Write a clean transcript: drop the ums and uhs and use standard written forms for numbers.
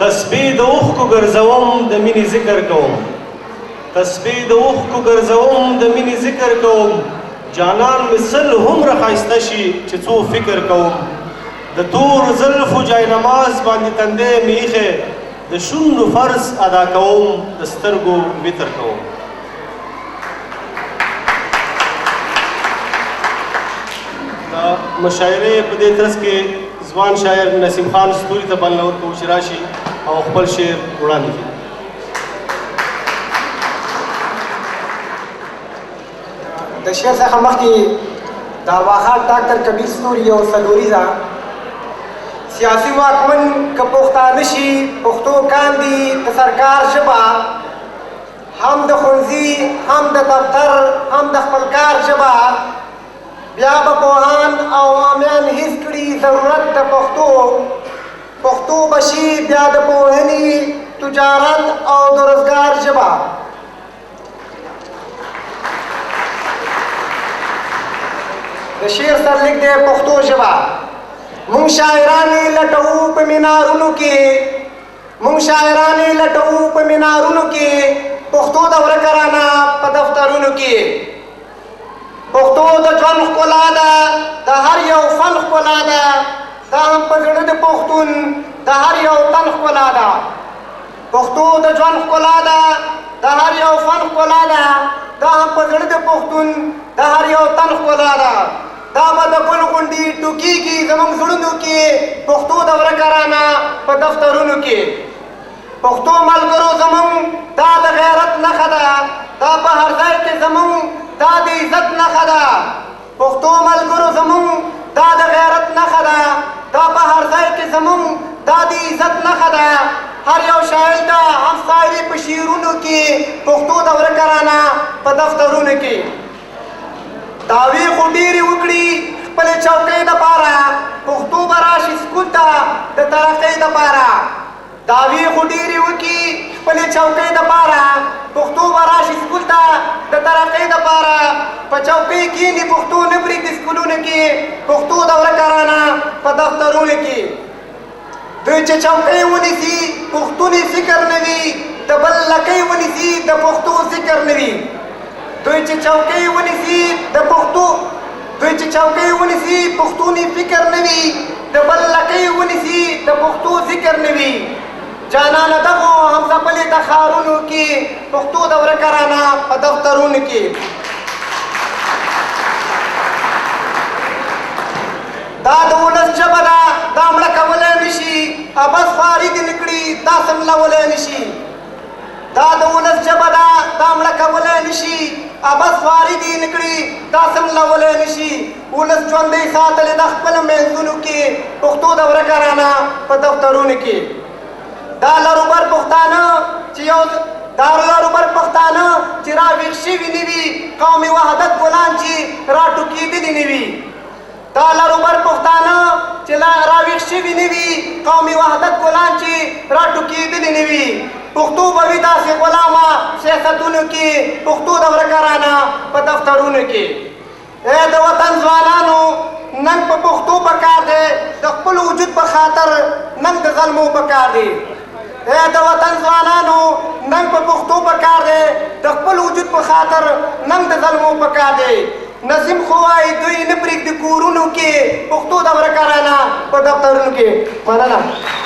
تسبیح د اوښکو ګرځوم د مینې ذکر کوم تسبیح د اوښکو ګرځوم د مینې ذکر کوم جانان مې سل هومره ښایسته شي چې څو فکر کوم د تور زلفو جاینماز باندې تندی مې ایښی د شونډو فرض ادا کوم د سترګو وتر کوم د مشاعرې په دې ترڅ کې ځوان شاعر نسیم خان ستوري ته بلنه ورکوو چې راشي او خپل شعر وړاندې کړي د شعر څخه مخکې د واخان ډاکټر کبیر ستوري یو څلوریزه سیاسي واکمن که پښتانه شي پښتو کاندي د سرکار ژبه هم د ښوونځي هم د دفتر هم د خپل کار ژبه بیا به پوهان او عامیان هېڅ کړي ضرورت د پښتو به شي بیا د پوهنې تجارت او د روزګار ژبه د شعر سرلیک دی پښتو ژبه مونږ شاعران یې لټوو په مینارونو کې پښتو د ورکرانه په دفترونو کې پښتو د ژوند ښکلا ده د هر یو فن ښکلا ده دا هم په زړه د پښتون د هر یو تن ښکلا ده پښتو د ژوند ښکلا ده د هر یو فن ښکلا ده دا هم په زړه د پښتون د هر یو تن ښکلا ده دا به د ګل غونډې ټوکېږي زموږ زړونو کې پښتو د ورکرانه په دفترونو کې پښتو ملګرو زموږ دا د غیرت نښه ده دا په هر ځای کې زموږ دا د عزت نښه ده پښتو ملګرو زموږ دا د غیرت نښه ده دا په هر ځای کې زموږ دا د عزت نښه ده هر یو شاعر ته همسایري په شعرونو کې پښتو د ورکرانه په دفترونو کې دعوې خو ډېرې وکړي خپلې چوکۍ دپاره پښتو به راشي سکول ته د ترقۍ دپاره دعوې خو ډېرې وکړي خپلې چوکۍ دپاره پښتو به راشي سکول ته د ترقۍ دپاره په چوکۍ کښېني پښتو نه پرېږدي سکولونو کې پښتو د ورکرانه په دفترونو کې دوی چې چوکۍ ونیسي پښتون یې فکر نه وي د بل لکۍ ونیسي د پښتو ذکر نه وي دوی چې چوکۍ ونیسي پښتون یې فکر نه وي د بل لکۍ ونیسي د پښتو ذکر نه وي جانانه دغو همزبلې د ښارونو کې پښتو د ورکرانه په دفترونو کې دا د ولس ژبه ده دا مړه کولی نه شي ابس خواري دې نه کړي دا سملولی نه شي دا د ولس ژبه ده دا مړه کولی نه شي ابس خواري دې نه کړي دا سملولی نه شي ولس ژوندی ساتلی د خپلو منځونو کې پښتو د ورکرانه په دفترونو کې دا لروبر پښتانه چې راویښ شوي نه وي قومي وحدت ګلان چې راټوکېدلي نه وي دا لروبر پښتانه چې راویښ شوي نه وي قومي وحدت ګلان چې راټوکېدلي نه وي پښتو به وي داسې غلامه سیاستونو کې پښتو د ورکرانه په دفترونو کې ای د وطن ځوانانو نن په پښتو پکار دی د خپل وجود په خاطر نن د ظلمو پکار دی ای د وطن ځوانانو نن په پښتو پکار دی د خپل وجود په خاطر نن د ظلمو پکار دی نظیم خو وایي دوی نه پرېږدي کورونو کې پښتو د ورکرانه په دفترونو کې مننه